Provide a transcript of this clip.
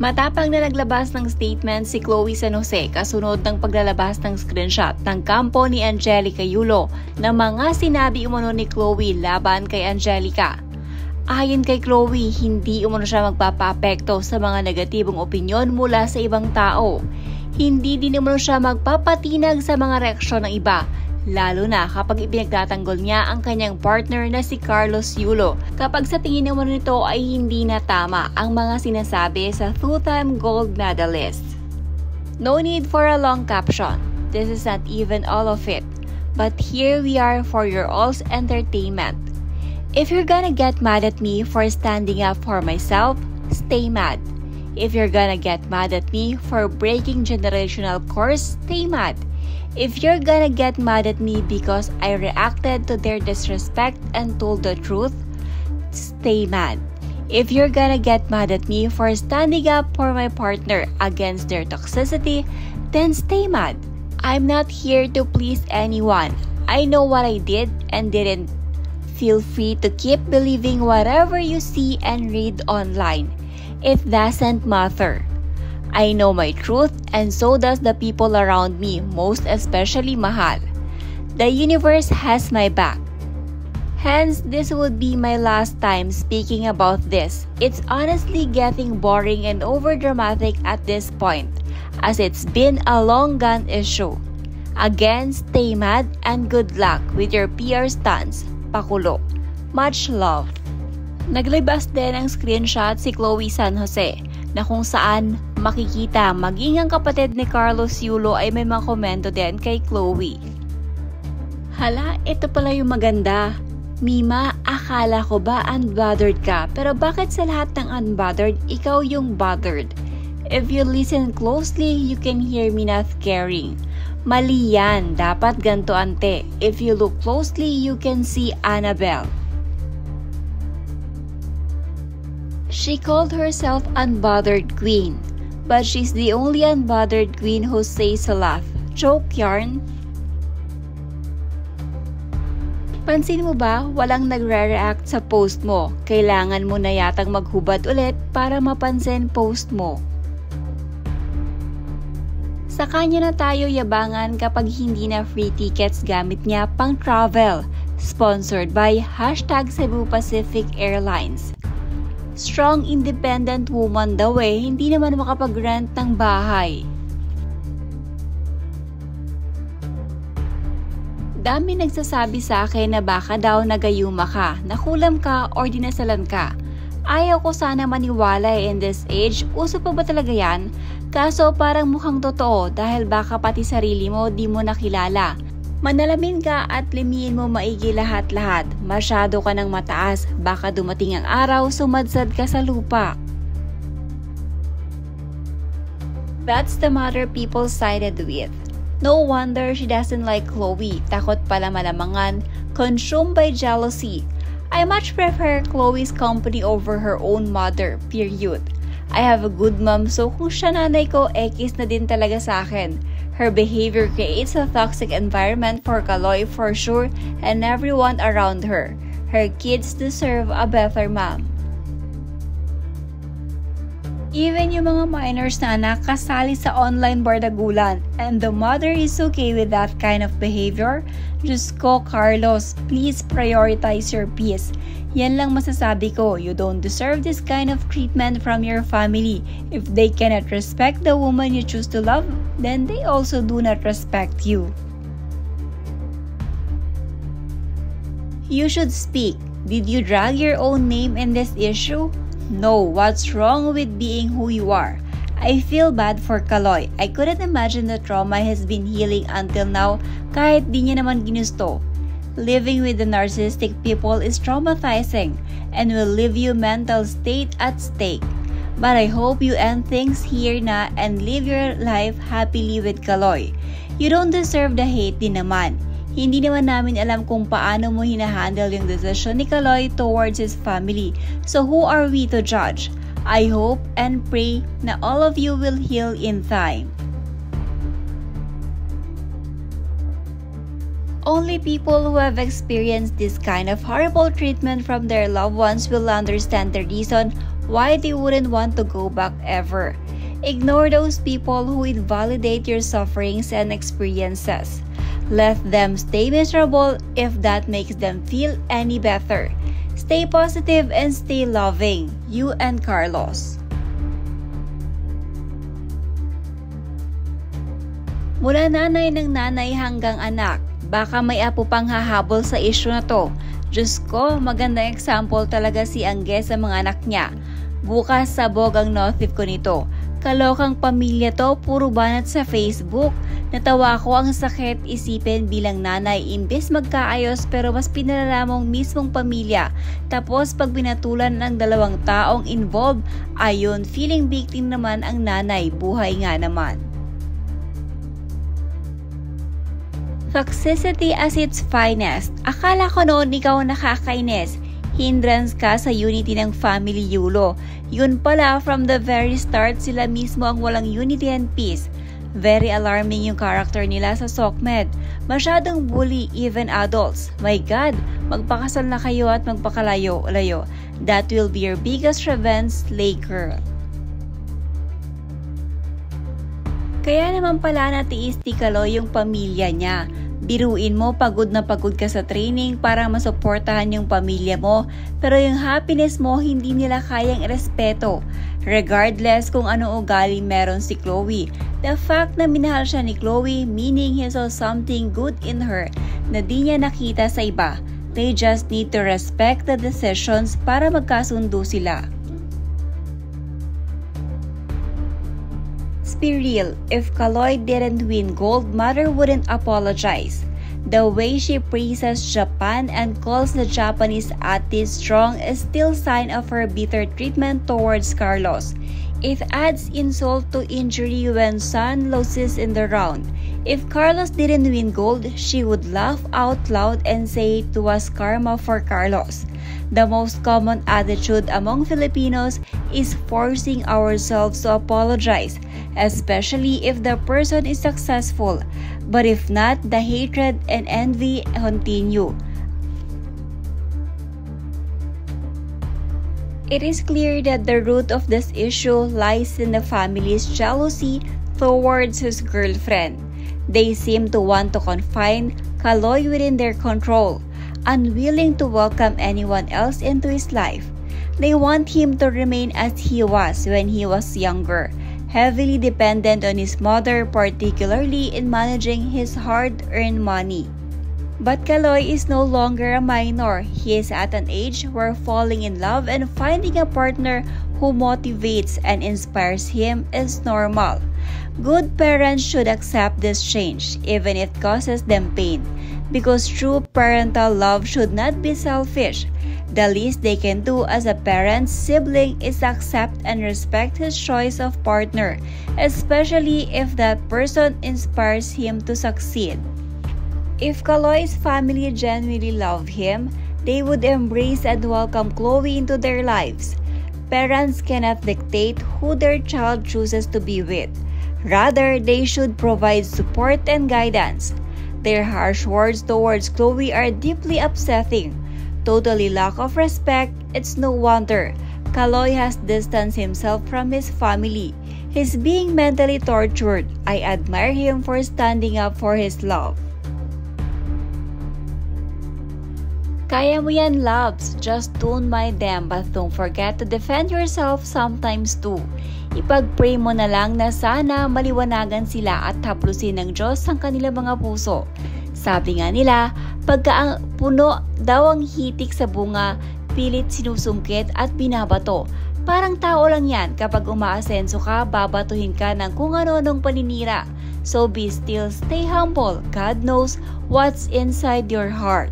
Matapang na naglabas ng statement si Chloe San Jose kasunod ng paglalabas ng screenshot ng kampo ni Angelica Yulo na mga sinabi umano ni Chloe laban kay Angelica. Ayon kay Chloe, hindi umano siya magpapaapekto sa mga negatibong opinyon mula sa ibang tao. Hindi din umano siya magpapatinag sa mga reaksyon ng iba, lalo na kapag ipinagtatanggol niya ang kanyang partner na si Carlos Yulo kapag sa tingin naman nito ay hindi na tama ang mga sinasabi sa two-time gold medalist. No need for a long caption. This is not even all of it. But here we are for your all's entertainment. If you're gonna get mad at me for standing up for myself, stay mad. If you're gonna get mad at me for breaking generational curse, stay mad. If you're gonna get mad at me because I reacted to their disrespect and told the truth, stay mad. If you're gonna get mad at me for standing up for my partner against their toxicity, then stay mad. I'm not here to please anyone. I know what I did and didn't. Feel free to keep believing whatever you see and read online. It doesn't matter. I know my truth and so does the people around me, most especially Mahal. The universe has my back. Hence, this would be my last time speaking about this. It's honestly getting boring and overdramatic at this point, as it's been a long gun issue. Again, stay mad and good luck with your PR stunts. Pakulo. Much love. Naglabas din ang screenshot si Chloe San Jose na kung saan makikita maging ang kapatid ni Carlos Yulo ay may mga komento din kay Chloe. Hala, ito pala yung maganda. Mima, akala ko ba unbothered ka? Pero bakit sa lahat ng unbothered, ikaw yung bothered? If you listen closely, you can hear me not caring. Mali yan, dapat ganto ante. If you look closely, you can see Annabelle. She called herself Unbothered Queen, but she's the only unbothered queen who says a laugh. Joke yarn? Pansin mo ba, walang nagre-react sa post mo. Kailangan mo na yatang maghubad ulit para mapansin post mo. Sa kanya na tayo yabangan kapag hindi na free tickets gamit niya pang travel. Sponsored by #Cebu Pacific Airlines. Strong independent woman daw hindi naman makapag-rent ng bahay. Dami nagsasabi sa akin na baka daw nagayuma ka, nakulam ka or dinasalan ka. Ayaw ko sana maniwala in this age, uso pa ba talaga yan? Kaso parang mukhang totoo dahil baka pati sarili mo di mo nakilala. Manalamin ka at limiin mo maigi lahat-lahat. Masyado ka ng mataas, baka dumating ang araw sumadsad ka sa lupa. That's the matter people sided with. No wonder she doesn't like Chloe, takot pala malamangan, consumed by jealousy. I much prefer Chloe's company over her own mother, period. I have a good mom so kung siya nanay ko, X na din talaga sa akin. Her behavior creates a toxic environment for Kaloy for sure and everyone around her. Her kids deserve a better mom. Even yung mga minors na anak kasali sa online bardagulan and the mother is okay with that kind of behavior, Diyos ko, Carlos, please prioritize your peace. Yan lang masasabi ko, you don't deserve this kind of treatment from your family. If they cannot respect the woman you choose to love, then they also do not respect you. You should speak. Did you drag your own name in this issue? No, what's wrong with being who you are? I feel bad for Kaloy. I couldn't imagine the trauma he's been healing until now kahit di niya naman ginusto. Living with the narcissistic people is traumatizing and will leave you mental state at stake. But I hope you end things here na and live your life happily with Kaloy. You don't deserve the hate din naman. Hindi naman namin alam kung paano mo hinahandle yung decision ni Kaloy towards his family. So who are we to judge? I hope and pray na all of you will heal in time. Only people who have experienced this kind of horrible treatment from their loved ones will understand the reason why they wouldn't want to go back ever. Ignore those people who invalidate your sufferings and experiences. Let them stay miserable if that makes them feel any better. Stay positive and stay loving. You and Carlos. Mula nanay ng nanay hanggang anak, baka may apo pang hahabol sa issue na to. Diyos ko, magandang example talaga si Angge sa mga anak niya. Bukas sabog ang notif ko nito. Kalokang pamilya to, puro banat sa Facebook. Natawa ko, ang sakit isipin bilang nanay, imbes magkaayos pero mas pinalala mong mismong pamilya. Tapos pag binatulan ng dalawang taong involved, ayun, feeling victim naman ang nanay, buhay nga naman. Toxicity as its finest. Akala ko noon ikaw nakakainis. Hindrance ka sa unity ng family Yulo. Yun pala, from the very start sila mismo ang walang unity and peace. Very alarming yung character nila sa SOCMED. Masyadong bully even adults. My God, magpakasal na kayo at magpakalayo-layo. That will be your biggest revenge, slay girl. Kaya naman pala natiis ni Kaloy yung pamilya niya. Biruin mo, pagod na pagod ka sa training para masuportahan yung pamilya mo, pero yung happiness mo hindi nila kayang irespeto. Regardless kung ano ugali meron si Chloe, the fact na minahal siya ni Chloe, meaning he saw something good in her na di niya nakita sa iba. They just need to respect the decisions para magkasundo sila. Be real, if Kaloy didn't win gold, Mother wouldn't apologize. The way she praises Japan and calls the Japanese artist strong is still sign of her bitter treatment towards Carlos. It adds insult to injury when son loses in the round. If Carlos didn't win gold, she would laugh out loud and say it was karma for Carlos. The most common attitude among Filipinos is forcing ourselves to apologize, especially if the person is successful. But if not, the hatred and envy continue. It is clear that the root of this issue lies in the family's jealousy towards his girlfriend. They seem to want to confine Kaloy within their control, unwilling to welcome anyone else into his life. They want him to remain as he was when he was younger, heavily dependent on his mother, particularly in managing his hard-earned money. But Kaloy is no longer a minor. He is at an age where falling in love and finding a partner who motivates and inspires him is normal. Good parents should accept this change, even if it causes them pain, because true parental love should not be selfish. The least they can do as a parent's sibling is accept and respect his choice of partner, especially if that person inspires him to succeed. If Kaloy's family genuinely love him, they would embrace and welcome Chloe into their lives. Parents cannot dictate who their child chooses to be with. Rather, they should provide support and guidance. Their harsh words towards Chloe are deeply upsetting. Totally lack of respect, it's no wonder Kaloy has distanced himself from his family. He's being mentally tortured. I admire him for standing up for his love. Kaya mo yan, loves. Just don't mind them, but don't forget to defend yourself sometimes too. Ipag-pray mo na lang na sana maliwanagan sila at haplusin ng Diyos ang kanilang mga puso. Sabi nga nila, pagka ang puno daw ang hitik sa bunga, pilit sinusungkit at binabato. Parang tao lang yan, kapag umaasenso ka, babatuhin ka ng kung ano-anong paninira. So be still, stay humble. God knows what's inside your heart.